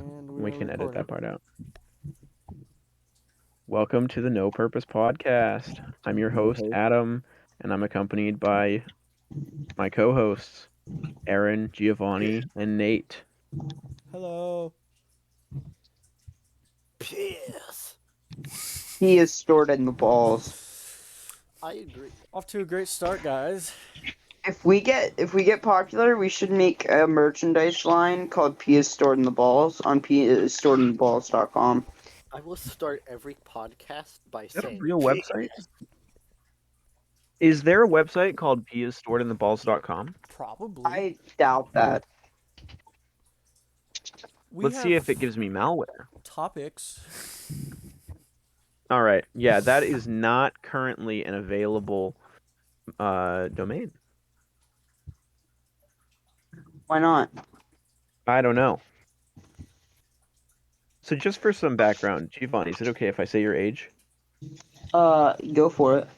And We we are can edit that recording. part out. Welcome to the No Purpose Podcast. I'm your host, Adam, and I'm accompanied by my co hosts, Aaron, Giovanni, and Nate. Hello. Piss. He is stored in the balls. I agree. Off to a great start, guys. If we get popular, we should make a merchandise line called P is stored in the balls on psstoredintheballs.com. I will start every podcast by Is that a saying real piss. website? Is there a website called piastoredintheballs.com? Probably. I doubt that. We Let's see have if it gives me malware. topics. All right. Yeah, that is not currently an available domain. Why not? I don't know. So, just for some background, Giovanni, is it okay if I say your age? Go for it.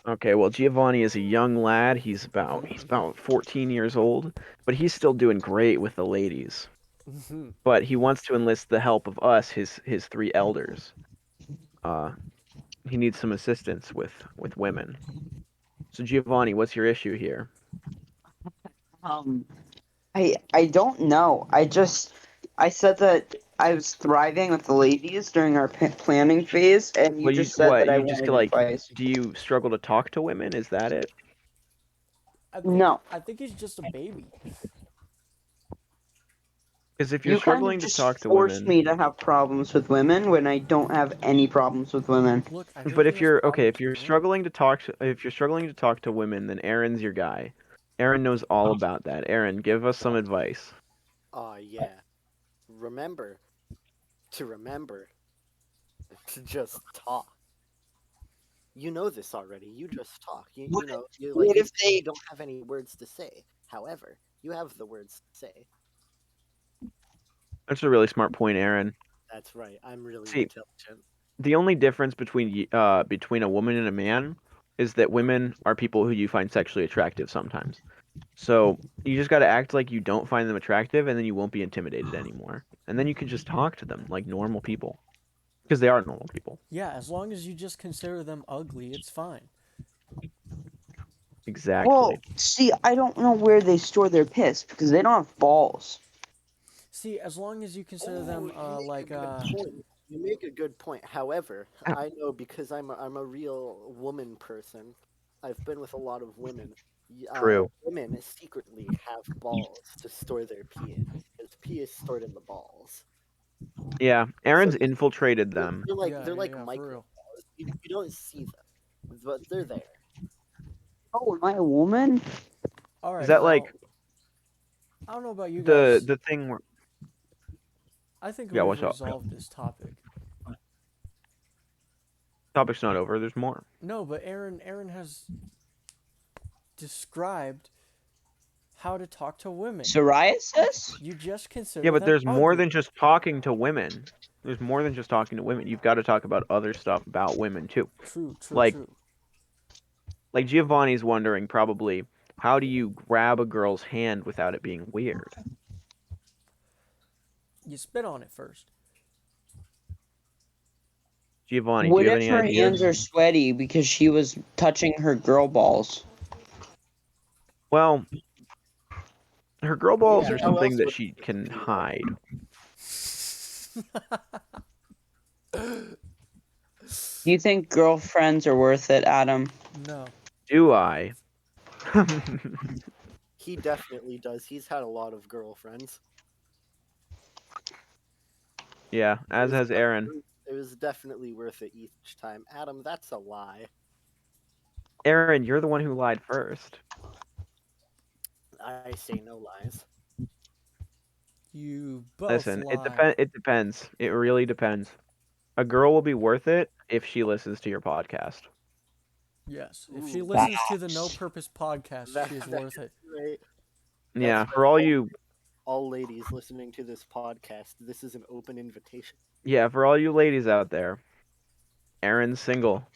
Okay, well, Giovanni is a young lad. He's about 14 years old, but he's still doing great with the ladies. But he wants to enlist the help of us, his three elders. He needs some assistance with women. So Giovanni, what's your issue here? Um, I don't know. I said that I was thriving with the ladies during our planning phase, and you just said that I You just wanted like, advice. do you struggle to talk to women? Is that it? No. I think he's just a baby. Because if you're You kind of struggling to just talk to forced women, me to have problems with women when I don't have any problems with women. Look, I know but he if has you're problems if you're with men. struggling to talk to women, then Aaron's your guy. Aaron knows all about that. Aaron, give us some advice. Yeah. Remember to just talk. You know this already. You just talk. What, You what if you they? don't have any words to say. However, you have the words to say. That's a really smart point, Aaron. That's right. I'm really See, intelligent. the only difference between a woman and a man is that women are people who you find sexually attractive sometimes. So you just got to act like you don't find them attractive, and then you won't be intimidated anymore. And then you can just talk to them like normal people, because they are normal people. Yeah, as long as you just consider them ugly, it's fine. Exactly. Well, see, I don't know where they store their piss because they don't have balls. See, as long as you consider Oh, them you make a good point. You make a good point. However, Ow. I know because I'm a real woman person. I've been with a lot of women. True. Women secretly have balls to store their pee in because pee is stored in the balls. Yeah, So Aaron's infiltrated them. Yeah, they're yeah, like yeah, for micro real. balls. You don't see them, but they're there. Oh, am I a woman? All Is right, that well, like I don't know about you the guys. the thing where? I think Yeah, we've what's up? resolved this topic. Topic's not over. There's more. No, but Aaron has described how to talk to women. Psoriasis? You just consider Yeah, but them there's more ugly. than just talking to women. There's more than just talking to women. You've got to talk about other stuff about women too. True, true, Like true. like Giovanni's wondering probably, how do you grab a girl's hand without it being weird? You spit on it first. Giovanni, do What you have if any her ideas? hands are sweaty because she was touching her girl balls? Well, her girl balls Yeah. are How something else that would she it can be hide. Do you think girlfriends are worth it, Adam? No. Do I? He definitely does. He's had a lot of girlfriends. Yeah, It as was has Aaron. it was definitely worth it each time. Adam, that's a lie. Aaron, you're the one who lied first. I say no lies. You both Listen, lie. it depends. It really depends. A girl will be worth it if she listens to your podcast. Yes. If she Ooh, listens to the No Purpose podcast, that, she's that's worth it. right. That's Yeah, right. for all you All ladies listening to this podcast, this is an open invitation. ladies out there, Aaron's single.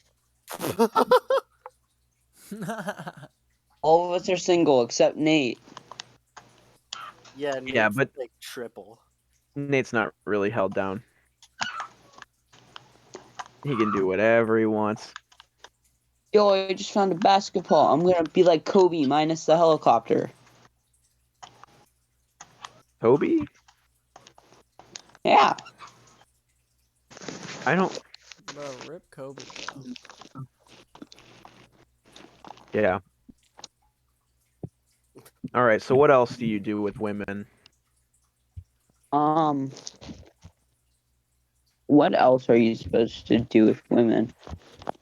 All of us are single except Nate. Yeah, Yeah, Nate's but like triple. Nate's not really held down. He can do whatever he wants. Yo, I just found a basketball. I'm gonna be like Kobe minus the helicopter. Kobe? Yeah. I don't. Bro, rip Kobe, bro. Yeah. All right. So what else do you do with women? What else are you supposed to do with women?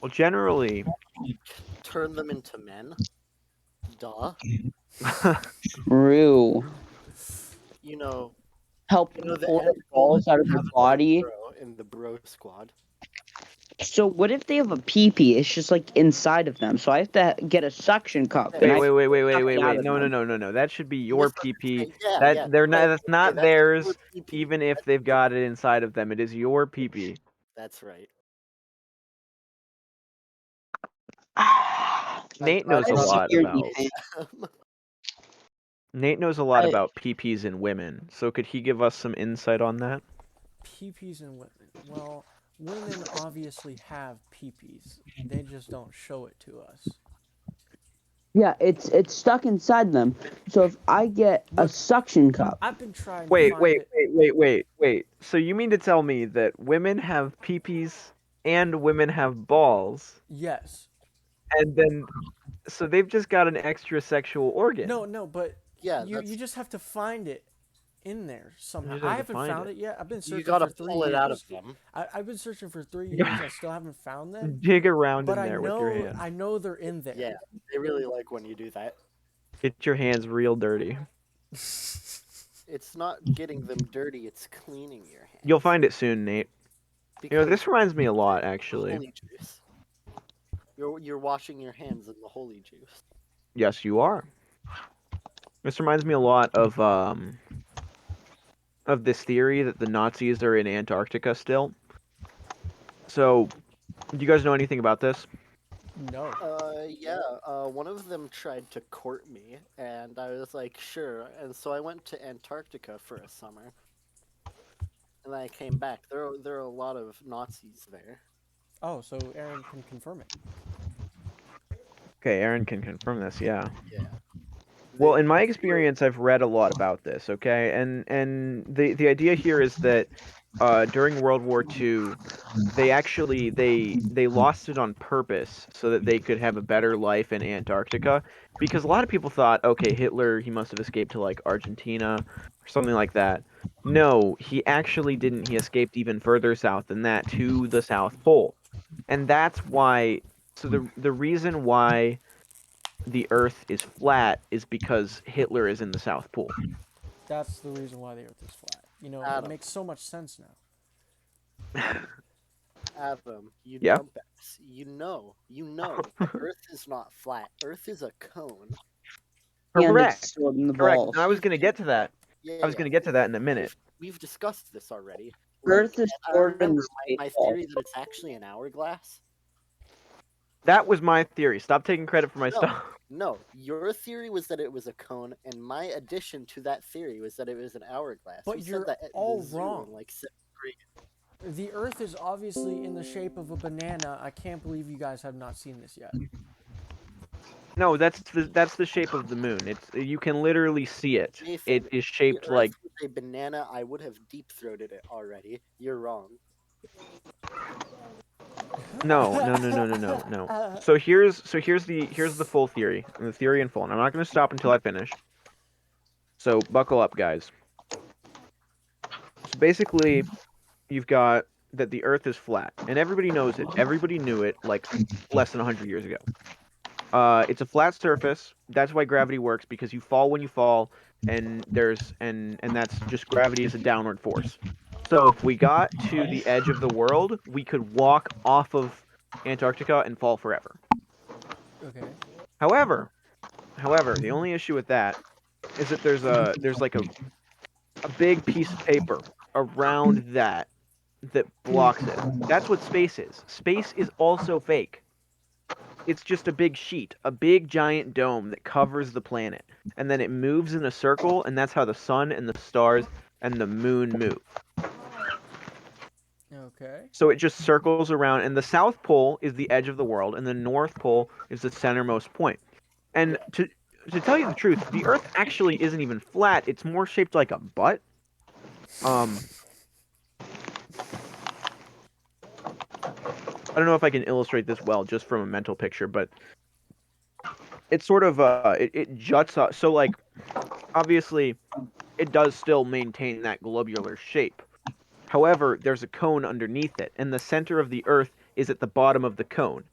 Well, generally, Turn them into men. Duh. True. You know, Help you know the pull end the goal balls out of is their to have body. bro in the bro squad. So what if they have a pee-pee? It's just like inside of them. So I have to get a suction cup. Wait, and I wait. suck it out of No, them. No. That should be your PP. Yeah, That yeah. they're not. Okay, That's okay, not that's theirs. your PP. Even if they've got it inside of them, it is your PP. That's right. Nate I'm glad knows a you're on the lot You're same about. page. Nate knows a lot I- about PPs in women. So could he give us some insight on that? PPs and women. Well, women obviously have PPs. They just don't show it to us. Yeah, it's stuck inside them. So if I get a Look, suction cup, I've been trying to Wait, find it. wait. So you mean to tell me that women have PPs and women have balls, Yes. and then so they've just got an extra sexual organ? No, but Yeah, you just have to find it in there somehow. just have I to haven't find found it. it yet. I've been you searching gotta for 3 pull it out of years. them. I've been searching for 3 years. I still haven't found them. Dig around But in I there with your know hands. I know they're in there. Yeah, they really like when you do that. Get your hands real dirty. It's not getting them dirty; it's cleaning your hands. You'll find it soon, Nate. You know, Because this reminds me a lot, actually. holy juice. You're washing your hands in the holy juice. Yes, you are. This reminds me a lot of this theory that the Nazis are in Antarctica still. So, do you guys know anything about this? No. Yeah. One of them tried to court me, and I was like, sure. And so I went to Antarctica for a summer, and then I came back. There are a lot of Nazis there. Oh, so Aaron can confirm it. Okay, Aaron can confirm this. Yeah. Yeah. Well, They- in my experience, I've read a lot about this. Okay, and the idea here is that during World War II, they lost it on purpose so that they could have a better life in Antarctica, because a lot of people thought, okay, Hitler, he must have escaped to like Argentina or something like that. No, he actually didn't. He escaped even further south than that, to the South Pole, and that's why. So the reason why the Earth is flat is because Hitler is in the South Pole. That's the reason why the Earth is flat. You know, it Adam. makes so much sense now. Adam, you Yeah? dumbass. You know, the Earth is not flat. Earth is a cone. and it's Correct. stored in the Correct. balls. And I was gonna get to that. Yeah, I was gonna get to that in a minute. We've discussed this already. Earth is I stored in remember the my balls. theory that it's actually an hourglass. That was my theory. Stop taking credit for my No. stuff. No, your theory was that it was a cone, and my addition to that theory was that it was an hourglass. But We said you're that at the all zoo wrong. in, like 7th grade. The Earth is obviously in the shape of a banana. I can't believe you guys have not seen this yet. No, that's the shape of the moon. It's you can literally see it. Nathan, It is The shaped Earth like was a banana. I would have deep throated it already. You're wrong. no. So here's the full theory, the theory in full. And I'm not gonna stop until I finish. So buckle up, guys. So basically, you've got that the Earth is flat, and everybody knows it. Everybody knew it like less than 100 years ago. It's a flat surface. That's why gravity works, because you fall when you fall, and that's just gravity is a downward force. So if we got to the edge of the world, we could walk off of Antarctica and fall forever. Okay. However, the only issue with that is that there's like a big piece of paper around that blocks it. That's what space is. Space is also fake. It's just a big sheet, a big giant dome that covers the planet, and then it moves in a circle, and that's how the sun and the stars and the moon move. Okay. So it just circles around, and the South Pole is the edge of the world, and the North Pole is the centermost point. And to tell you the truth, the Earth actually isn't even flat; it's more shaped like a butt. Um, I don't know if I can illustrate this well just from a mental picture, but it's sort of it juts up. So like obviously it does still maintain that globular shape. However, there's a cone underneath it, and the center of the Earth is at the bottom of the cone.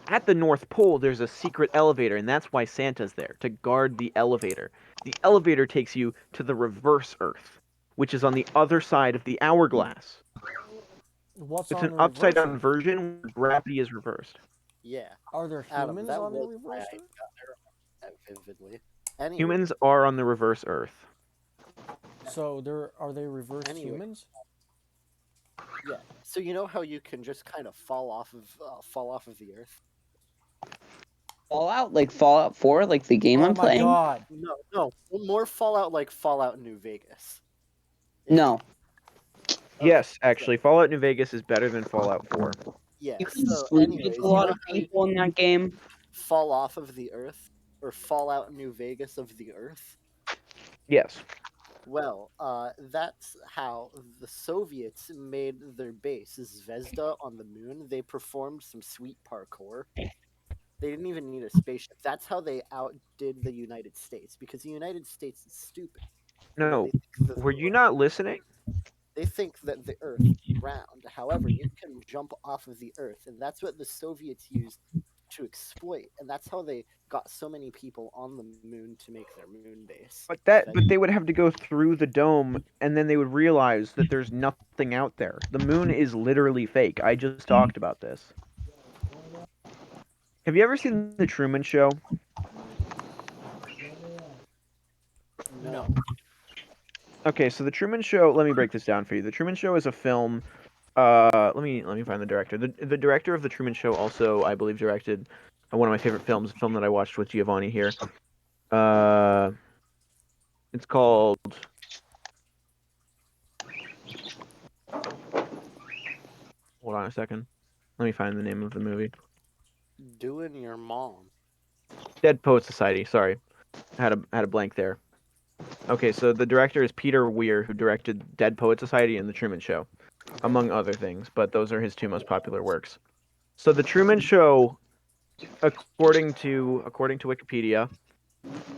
At the North Pole, there's a secret elevator, and that's why Santa's there, to guard the elevator. The elevator takes you to the reverse Earth, which is on the other side of the hourglass. What's It's on an the upside reverse down Earth? version where gravity is reversed. Yeah, Are there Adam, humans that on the was why reverse I Earth? remember that vividly. Anyway, Humans are on the reverse Earth. So are they reversed Anyway. humans? yeah. So you know how you can just kind of fall off of the Earth? Fallout, like Fallout 4, like the game Oh I'm my playing? god. No, more Fallout like Fallout New Vegas. No. Yes, actually, Fallout New Vegas is better than Fallout 4. Yeah. You can So, sleep anyways, with a lot you know of how you people in that game. fall off of the Earth, or Fallout New Vegas of the Earth? Yes. Well, that's how the Soviets made their base, Zvezda, on the moon. They performed some sweet parkour. They didn't even need a spaceship. That's how they outdid the United States, because the United States is stupid. You know, No. they think that Were you not listening? the Earth is round. However, you can jump off of the Earth, and that's what the Soviets used to exploit, and that's how they got so many people on the moon to make their moon base. But they would have to go through the dome, and then they would realize that there's nothing out there. The moon is literally fake. I just talked about this. Have you ever seen The Truman Show? No. Okay, so The Truman Show. Let me break this down for you. The Truman Show is a film. Let me find the director. The director of The Truman Show also, I believe, directed one of my favorite films, a film that I watched with Giovanni here. It's called. Hold on a second. Let me find the name of the movie. Doing your mom. Dead Poet Society. Sorry, had a blank there. Okay, so the director is Peter Weir, who directed Dead Poet Society and The Truman Show, among other things, but those are his two most popular works. So The Truman Show, according to Wikipedia,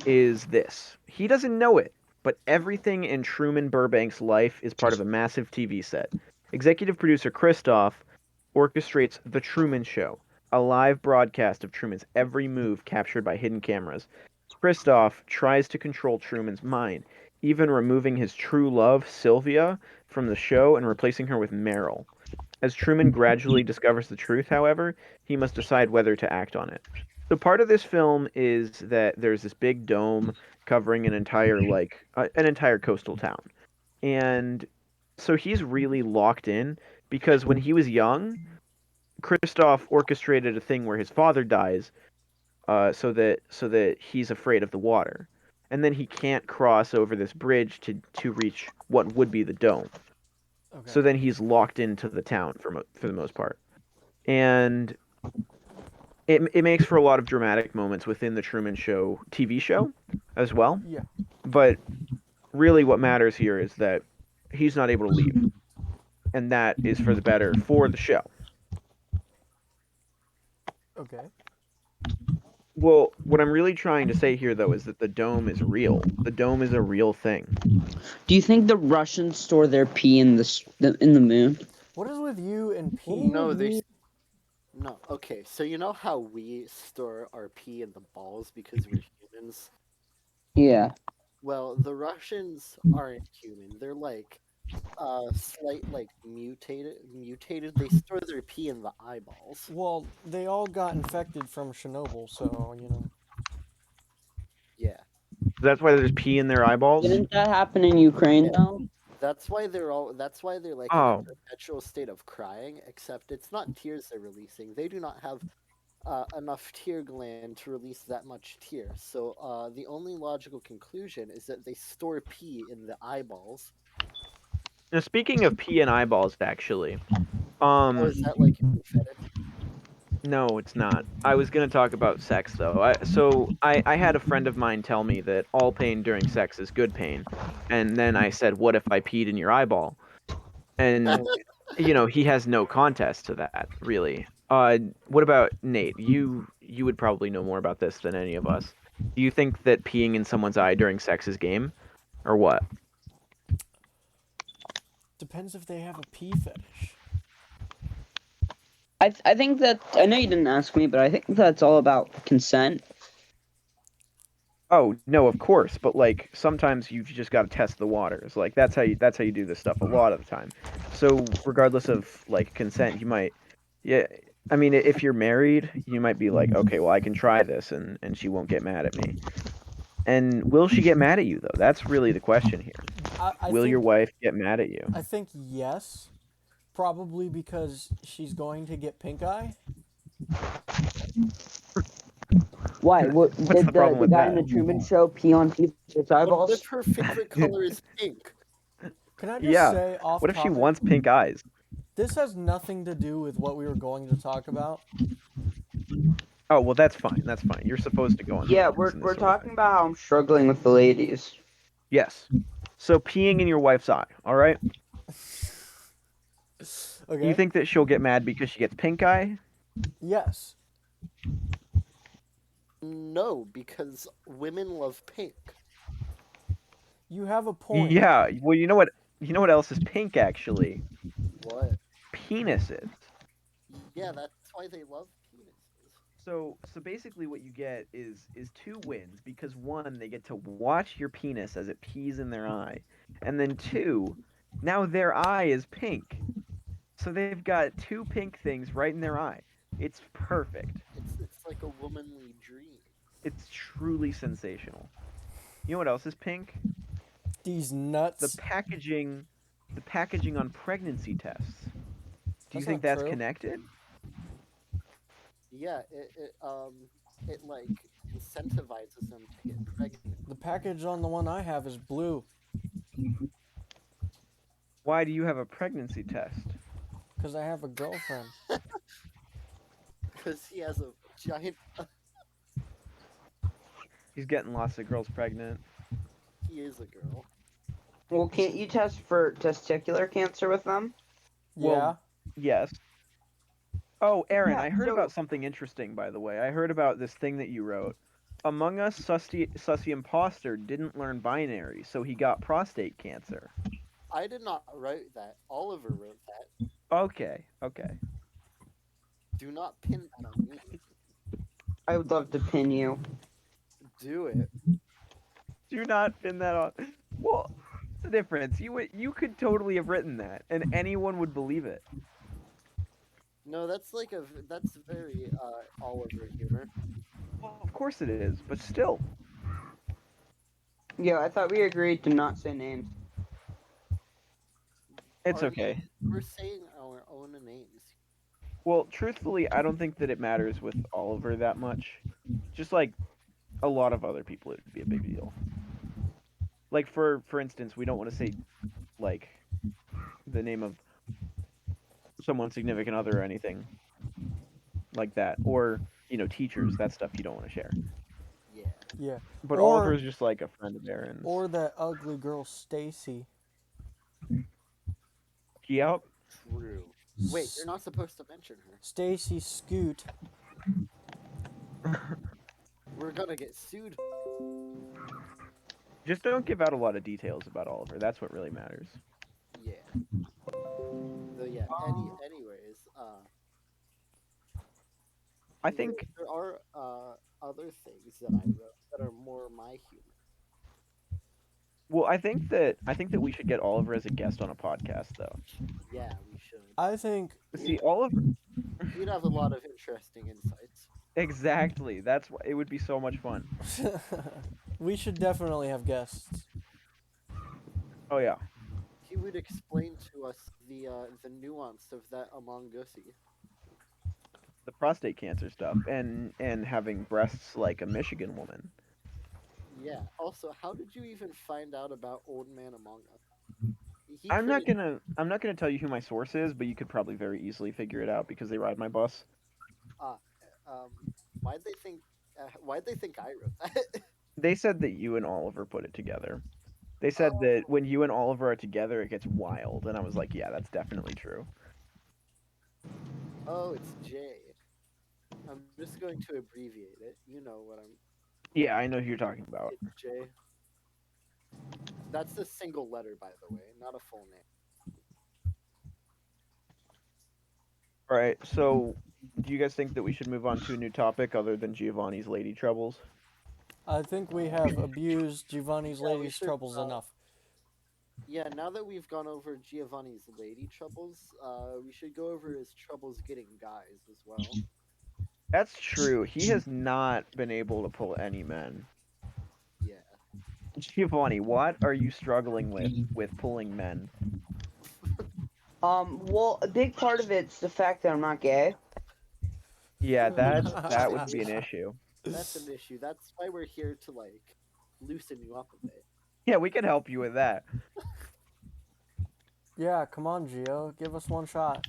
is this. He doesn't know it, but everything in Truman Burbank's life is part of a massive TV set. Executive producer Christof orchestrates The Truman Show, a live broadcast of Truman's every move captured by hidden cameras. Christof tries to control Truman's mind, even removing his true love, Sylvia, from the show and replacing her with Meryl. As Truman gradually discovers the truth, however, he must decide whether to act on it. So part of this film is that there's this big dome covering an entire coastal town. And so he's really locked in because when he was young, Christof orchestrated a thing where his father dies, so that he's afraid of the water, and then he can't cross over this bridge to reach what would be the dome. Okay. So then he's locked into the town for the most part, and it makes for a lot of dramatic moments within the Truman Show TV show as well. Yeah. But really, what matters here is that he's not able to leave, and that is for the better for the show. Okay. Well, what I'm really trying to say here, though, is that the dome is real. The dome is a real thing. Do you think the Russians store their pee in the moon? What is with you and pee? No, no. Okay, so you know how we store our pee in the balls because we're humans? Yeah. Well, the Russians aren't human. They're like slight like mutated. They store their pee in the eyeballs. Well, they all got infected from Chernobyl, so, you know. Yeah. That's why there's pee in their eyeballs. Didn't that happen in Ukraine Yeah. though? That's why they're like in Oh. a perpetual state of crying, except it's not tears they're releasing. They do not have enough tear gland to release that much tear. So the only logical conclusion is that they store pee in the eyeballs Now, speaking of pee and eyeballs, actually, Oh, is that like a fetish? no, it's not. I was gonna talk about sex though. I had a friend of mine tell me that all pain during sex is good pain, and then I said, "What if I peed in your eyeball?" And he has no contest to that, really. What about Nate? You would probably know more about this than any of us. Do you think that peeing in someone's eye during sex is game, or what? Depends if they have a pee fetish. I think that I know you didn't ask me, but I think that's all about consent. Oh, no, of course, but like sometimes you've just got to test the waters. Like that's how you do this stuff a lot of the time. So regardless of like consent, you might yeah, I mean if you're married, you might be like, "Okay, well I can try this and she won't get mad at me." And will she get mad at you though? That's really the question here. I Will your think wife get mad at you? I think yes, probably because she's going to get pink eye. Why? What What's did the problem the with guy in that? the Truman Show pee on people's What eyeballs? if her favorite color is pink? Can I just Yeah. say off What if she topic? wants pink eyes? This has nothing to do with what we were going to talk about. Oh, well that's fine. That's fine. You're supposed to go on Yeah, tangents in this we're sort of talking thing. about how I'm struggling with the ladies. Yes. So peeing in your wife's eye, all right? Okay. You think that she'll get mad because she gets pink eye? Yes. No, because women love pink. You have a point. Yeah. Well, you know what? You know what else is pink actually? What? Penises. Yeah, that's why they love penises. So basically what you get is two wins because one, they get to watch your penis as it pees in their eye. And then two, now their eye is pink. So they've got two pink things right in their eye. It's perfect. It's like a womanly dream. It's truly sensational. You know what else is pink? These The nuts. packaging the packaging on pregnancy tests. Do you That's think not that's true. connected? Yeah, it like incentivizes them to get pregnant. The package on the one I have is blue Why do you have a pregnancy test? because I have a girlfriend. Because he has a giant. He's getting lots of girls pregnant. He is a girl. Well, can't you test for testicular cancer with them? Yeah. Well, yes. Oh, Aaron, Yeah, I heard so- about something interesting, by the way. I heard about this thing that you wrote. Among Us, Sussy Imposter didn't learn binary, so he got prostate cancer. I did not write that. Oliver wrote that. Okay, okay. Do not pin that on me. I would love to pin you. Do it. Do not pin that on. Well, what's the difference? You could totally have written that, and anyone would believe it. No, that's that's very Oliver humor. Well, of course it is, but still. Yeah, I thought we agreed to not say names. It's Our okay. names- We're saying our own names. Well, truthfully, I don't think that it matters with Oliver that much. Just like a lot of other people, it would be a big deal. Like for instance, we don't want to say like the name of someone's significant other or anything like that, or teachers. That stuff you don't want to share. Yeah. Yeah. But Or- Oliver's just like a friend of Aaron's. Or that ugly girl Stacy. Yep. True. Wait, you're not supposed to mention her. Stacy Scoot. We're gonna get sued. Just don't give out a lot of details about Oliver. That's what really matters. Yeah. So yeah. Anyways, I think there are other things that I wrote that are more my humor. Well, I think that we should get Oliver as a guest on a podcast, though. Yeah, we should. I think See, Oliver. We'd have a lot of interesting insights. Exactly. That's why it would be so much fun. we should definitely have guests. Oh yeah. He would explain to us the nuance of that Among Usy. The prostate cancer stuff and having breasts like a Michigan woman. Yeah. Also, how did you even find out about Old Man Among Us? He I'm not pretty- gonna tell you who my source is, but you could probably very easily figure it out because they ride my bus. Uh, um, Why'd they think I wrote that? They said that you and Oliver put it together. They said Oh. that when you and Oliver are together, it gets wild, and I was like, yeah, that's definitely true. Oh, it's J. I'm just going to abbreviate it. You know what I'm. Yeah, I know who you're talking about. It's J. That's a single letter, by the way, not a full name. All right, so do you guys think that we should move on to a new topic other than Giovanni's lady troubles? I think we have abused Giovanni's Yeah, we ladies' should, troubles enough. Yeah, now that we've gone over Giovanni's lady troubles, we should go over his troubles getting guys as well. That's true. He has not been able to pull any men. Yeah. Giovanni, what are you struggling with pulling men? Well, a big part of it's the fact that I'm not gay. Yeah, that would be an issue. That's an issue. That's why we're here to like loosen you up a bit. Yeah, we can help you with that. Yeah, come on, Gio, give us one shot.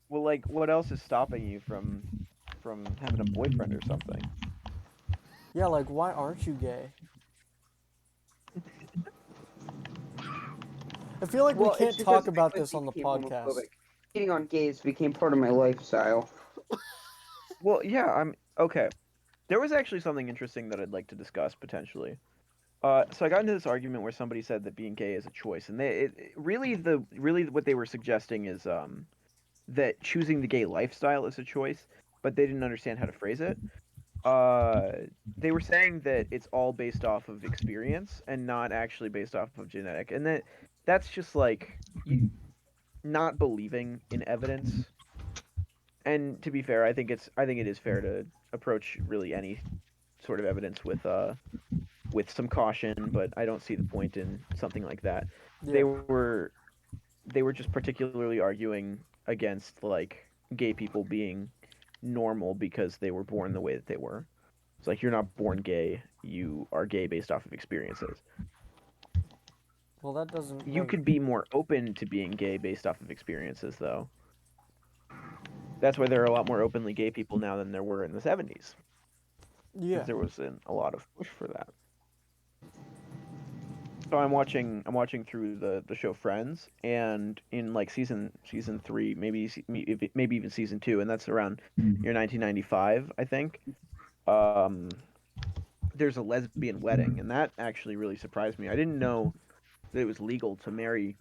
Well, like, what else is stopping you from having a boyfriend or something? Yeah, like, why aren't you gay? I feel like Well, we it's can't because talk I about quickly this on the became podcast. homophobic. Cheating on gays became part of my lifestyle. Well, yeah, I'm okay. There was actually something interesting that I'd like to discuss potentially. So I got into this argument where somebody said that being gay is a choice, and really what they were suggesting is that choosing the gay lifestyle is a choice, but they didn't understand how to phrase it. They were saying that it's all based off of experience and not actually based off of genetic, and that's just like not believing in evidence. And to be fair, I think it is fair to approach really any sort of evidence with some caution, but I don't see the point in something like that. They Yeah. were they were just particularly arguing against like gay people being normal because they were born the way that they were. It's like you're not born gay, you are gay based off of experiences. Well, that doesn't You make... could be more open to being gay based off of experiences though. That's why there are a lot more openly gay people now than there were in the 70s. Yeah. Because there was a lot of push for that. So I'm watching through the show Friends, and in like season 3, maybe even season 2, and that's around year 1995, I think. There's a lesbian wedding, and that actually really surprised me. I didn't know that it was legal to marry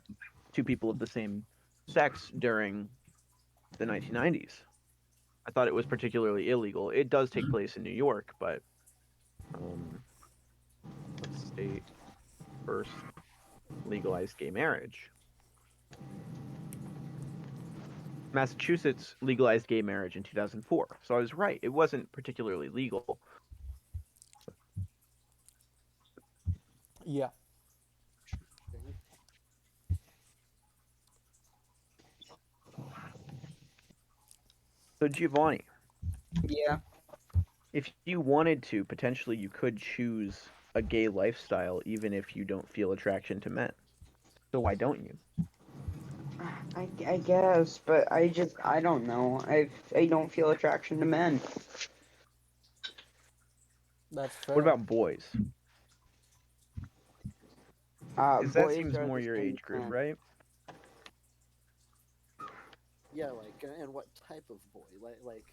two people of the same sex during the 1990s. I thought it was particularly illegal. It does take place in New York, but let's state first legalized gay marriage. Massachusetts legalized gay marriage in 2004. So I was right. It wasn't particularly legal. Yeah. So Giovanni, Yeah. if you wanted to, potentially you could choose a gay lifestyle even if you don't feel attraction to men. So why don't you? I guess, but I don't know. I don't feel attraction to men. That's fair. What about boys? Because that Boys seems are more the your same age group, as men. right? Yeah, like, and what type of boy? Like,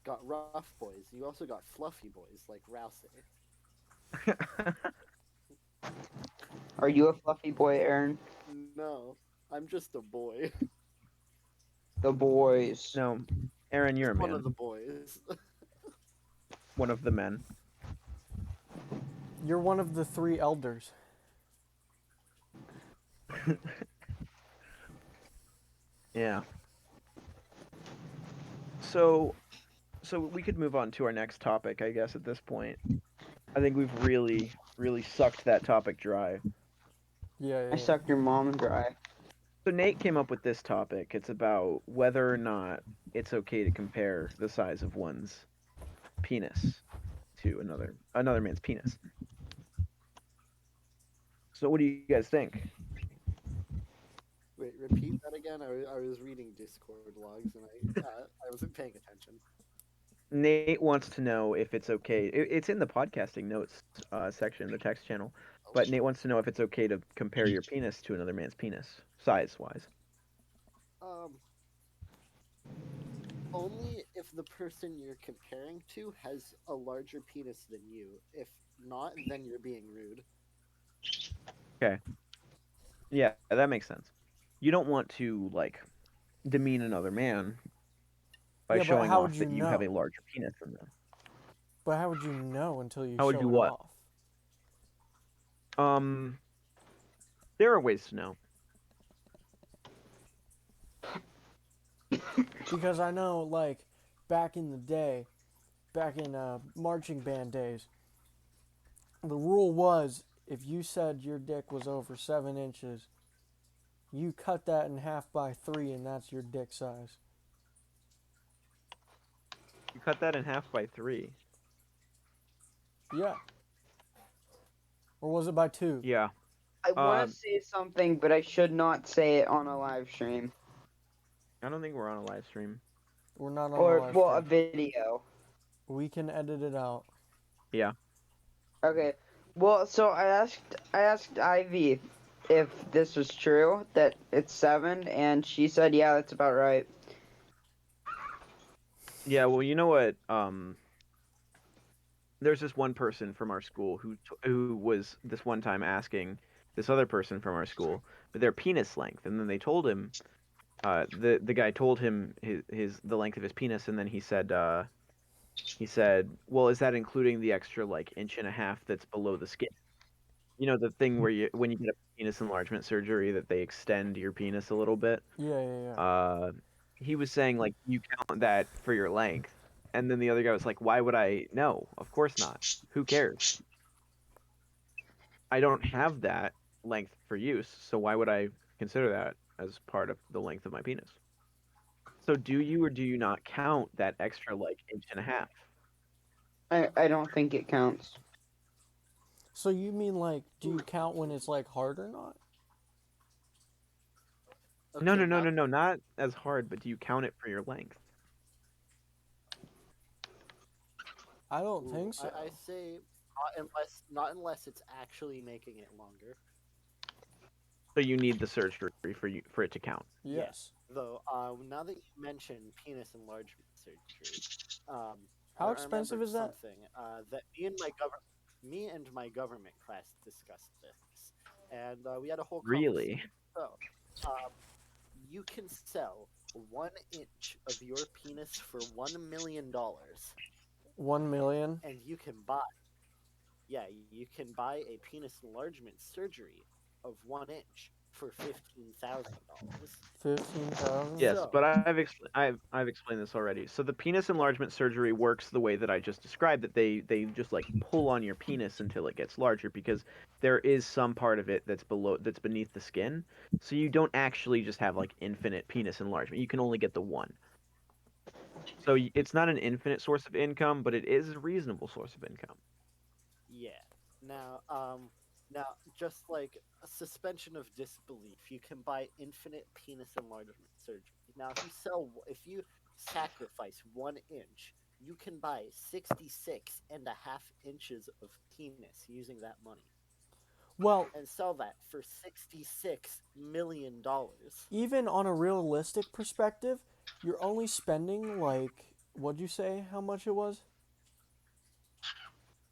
got rough boys. You also got fluffy boys like Rousey. Are you a fluffy boy, Aaron? No, I'm just a boy. The boys. No, Aaron, you're a One man. of the boys. One of the men. You're one of the 3 elders. Yeah. So we could move on to our next topic, I guess, at this point. I think we've really sucked that topic dry. Yeah. I sucked your mom dry. So Nate came up with this topic. It's about whether or not it's okay to compare the size of one's penis to another man's penis. So what do you guys think? Wait, repeat that again. I was reading Discord logs and I wasn't paying attention. Nate wants to know if it's okay. It's in the podcasting notes section, the text channel. But Nate wants to know if it's okay to compare your penis to another man's penis, size-wise. Um, only if the person you're comparing to has a larger penis than you. If not, then you're being rude. Yeah, that makes sense. You don't want to like demean another man by Yeah, but showing how off would that you you have a know? larger penis than them. But how would you know until you How would show you it what? off? Um, there are ways to know. Because I know, like, back in the day, back in marching band days, the rule was if you said your dick was over 7 inches, you cut that in half by 3, and that's your dick size. You cut that in half by 3. Yeah. Or was it by 2? Yeah. I want Um, to say something, but I should not say it on a live stream I don't think we're on a live stream. We're not on a or live well, a stream. video. We can edit it out. Yeah. Okay. Well, so I asked Ivy if this was true that it's 7, and she said, yeah, that's about right. Yeah, well, you know what? There's this one person from our school who was this one time asking this other person from our school their penis length, and then they told him, the guy told him his the length of his penis, and then he said, well, is that including the extra like inch and a half that's below the skin? You know, the thing where when you get a penis enlargement surgery that they extend your penis a little bit. Yeah. Uh, he was saying like you count that for your length, and then the other guy was like, "Why would I? No, of course not. Who cares? I don't have that length for use, so why would I consider that as part of the length of my penis?" So do you or do you not count that extra like inch and a half? I don't think it counts. So you mean, like, do you count when it's, like, hard or not? No, Okay, no, no, now no, no, not as hard, but do you count it for your length? I don't ooh, think so. I say not unless it's actually making it longer. So you need the surgery for it to count. Yes. Though, now that you mention penis enlargement surgery, How I expensive remembered is that? something that me and my government class discussed this, and we had a whole Really? conversation. So, um, you can sell 1 inch of your penis for $1 million, 1 million? and you can buy, yeah, you can buy a penis enlargement surgery of 1 inch for $15,000. 15,000? Yes, So, but I've explained this already. So the penis enlargement surgery works the way that I just described. That they just like pull on your penis until it gets larger because there is some part of it that's beneath the skin. So you don't actually just have like infinite penis enlargement. You can only get the one. So it's not an infinite source of income, but it is a reasonable source of income. yeah. Now, just like a suspension of disbelief, you can buy infinite penis enlargement surgery. Now, if you sacrifice 1 inch, you can buy 66.5 inches of penis using that money Well, and sell that for $66 million. even on a realistic perspective, you're only spending, like, what'd you say how much it was?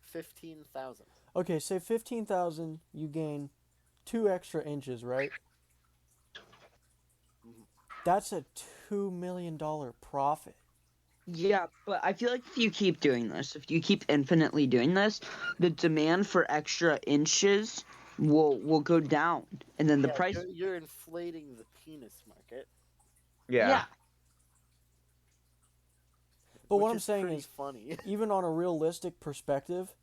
15,000. Okay, say 15,000, you gain 2 extra inches, right? Mhm. That's a $2 million profit. Yeah, but I feel like if you keep doing this, if you keep infinitely doing this, the demand for extra inches will go down, and then the Yeah, price. you're inflating the penis market, Yeah. But which what I'm is saying pretty is, funny. even on a realistic perspective,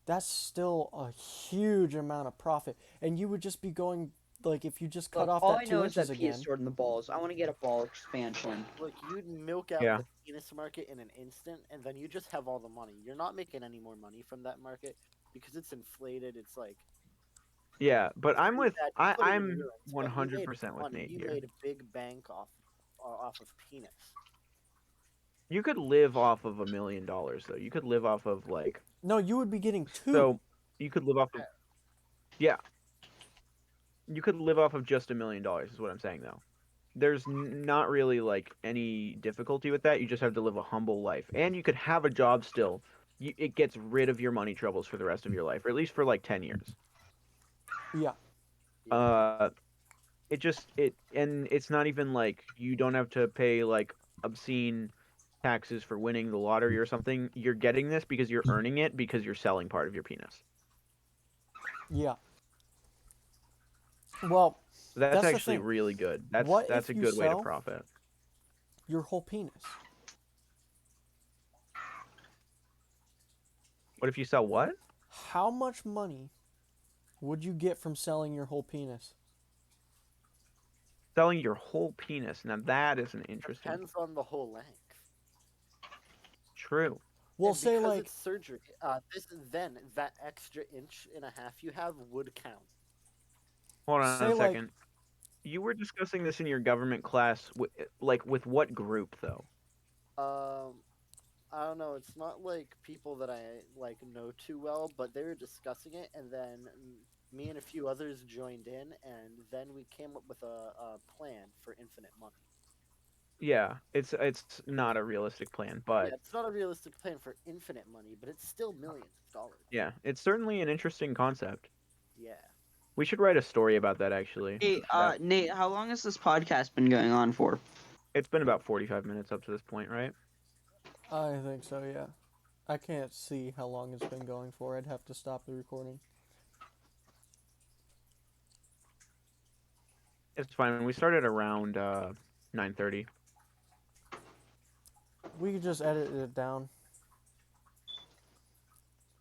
that's still a huge amount of profit. And you would just be going Like if you just cut Look, off all that I know 2 is that inches P is again. stored in the balls. I want to get a ball expansion. Look, you'd milk out Yeah. the penis market in an instant, and then you just have all the money. You're not making any more money from that market because it's inflated. It's like Yeah, but I'm pretty with bad. You put it in I'm ruins, but you made 100% with money. Nate You here. made a big bank off of penis. You could live off of $1 million though. You could live off of like No, you would be getting 2. so you could live off of yeah. You could live off of just $1 million is what I'm saying though. There's not really like any difficulty with that. You just have to live a humble life, and you could have a job still. It gets rid of your money troubles for the rest of your life, or at least for like 10 years. Yeah. Yeah. Uh, and it's not even like you don't have to pay like obscene taxes for winning the lottery or something. You're getting this because you're earning it because you're selling part of your penis. Yeah. Well, That's That's the actually thing. really good. That's What that's if a you good way to sell- profit. your whole penis. What if you sell what? How much money would you get from selling your whole penis? Selling your whole penis. Now that is an interesting. Depends on the whole length. True. We'll And say because like it's surgery. Then that extra inch and a half you have would count. Hold on Say, a like- second. You were discussing this in your government class, like with what group though? I don't know. It's not like people that I like know too well, but they were discussing it, and then me and a few others joined in, and then we came up with a plan for infinite money. Yeah, it's not a realistic plan, but Yeah, it's not a realistic plan for infinite money, but it's still millions of dollars. yeah, it's certainly an interesting concept. Yeah. We should write a story about that actually. Hey, Nate, how long has this podcast been going on for? It's been about 45 minutes up to this point, right? I think so, yeah. I can't see how long it's been going for. I'd have to stop the recording. It's fine. We started around 9:30. We could just edit it down.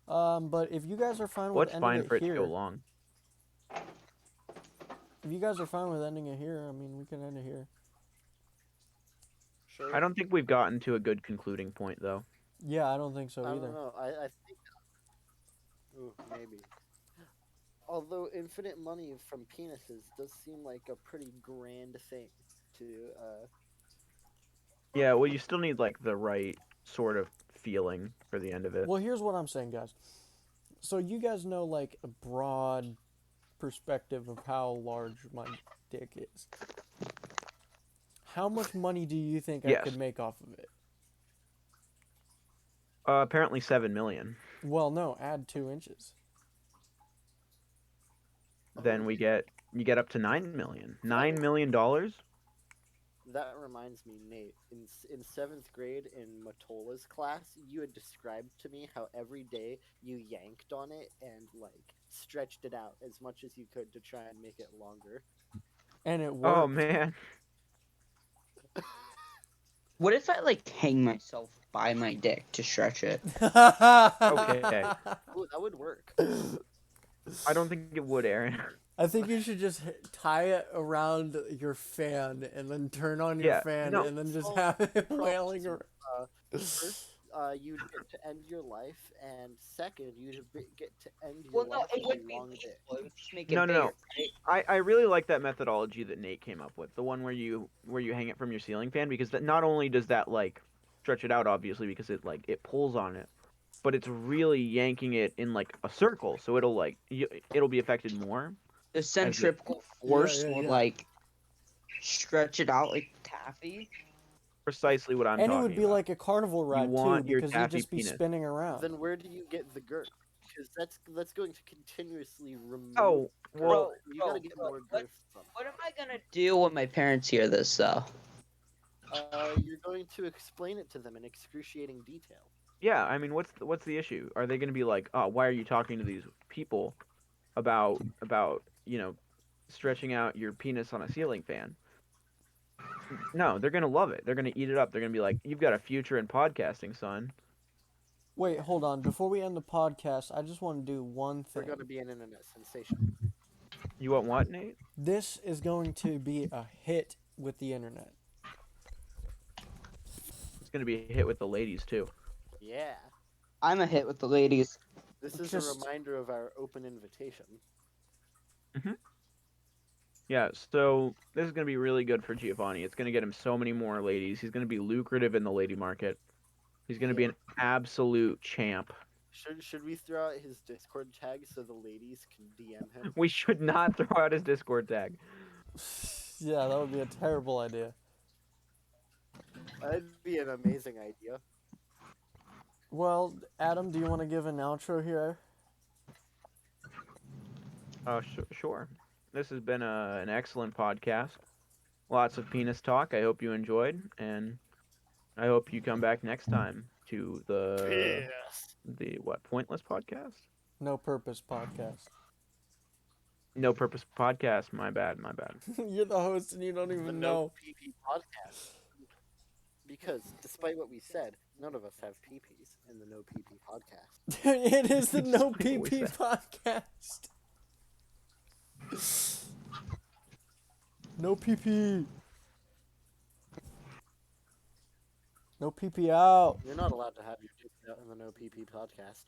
But if you guys are fine with What's ending fine it for it to here, go long? if you guys are fine with ending it here, I mean, we can end it here. Sure. I don't think we've gotten to a good concluding point though. Yeah, I don't think so I either. don't know. I think. Ooh, maybe. Although infinite money from penises does seem like a pretty grand thing to. Yeah, well, you still need like the right sort of feeling for the end of it. Well, here's what I'm saying, guys. So you guys know like a broad perspective of how large my dick is. How much money do you think I Yes. could make off of it? Apparently 7 million. Well, no, add 2 inches. Then you get up to 9 million. $9 million? That reminds me, Nate. In seventh grade in Matola's class, you had described to me how every day you yanked on it and like stretched it out as much as you could to try and make it longer. And it worked. Oh man. What if I like hang myself by my dick to stretch it? Okay. Ooh, that would work. I don't think it would, Aaron. I think you should just tie it around your fan and then turn on your Yeah, fan no. and then just So, have it props wailing to, around. First, you'd get to end your life, and second, you'd get to end your Well, no, life it with would a be long dick. painful. It would just make it No, no, no. bigger, right? I really like that methodology that Nate came up with. The one where you hang it from your ceiling fan, because that not only does that like stretch it out obviously because it pulls on it, but it's really yanking it in like a circle, so it'll be affected more. The centrifugal force yeah, will yeah. like stretch it out like taffy. Precisely what I'm And it talking would be about. like a carnival ride too, want your because you'd taffy just be penis. spinning around. Then where do you get the girth? Because that's going to continuously remove. Oh, well, girth. You gotta bro, get bro, more what- girth from. What am I gonna do when my parents hear this though? You're going to explain it to them in excruciating detail. yeah, I mean, what's the issue? Are they going to be like, "Oh, why are you talking to these people about stretching out your penis on a ceiling fan?" No, they're going to love it. They're going to eat it up. They're going to be like, "You've got a future in podcasting, son." Wait, hold on. Before we end the podcast, I just want to do one We're thing. going to be an internet sensation. You want what, Nate? This is going to be a hit with the internet. It's gonna be a hit with the ladies too. Yeah. I'm a hit with the ladies. This is Just- a reminder of our open invitation. Yeah, so this is gonna be really good for Giovanni. It's gonna get him so many more ladies. He's gonna be lucrative in the lady market. He's gonna be Yeah. an absolute champ. Should we throw out his Discord tag so the ladies can DM him? We should not throw out his Discord tag. Yeah, that would be a terrible idea. That'd be an amazing idea. Well, Adam, do you want to give an outro here? Oh, sure. This has been an excellent podcast. Lots of penis talk. I hope you enjoyed, and I hope you come back next time to Yes. the what, Pointless podcast? No Purpose Podcast. No Purpose podcast. My bad. You're the host and you don't The even No know. PP podcast. Because despite what we said, none of us have PPs in the No PP podcast. It is the No Despite what we PP said. Podcast. No PP. No PP out. You're not allowed to have your dick out in the No PP podcast.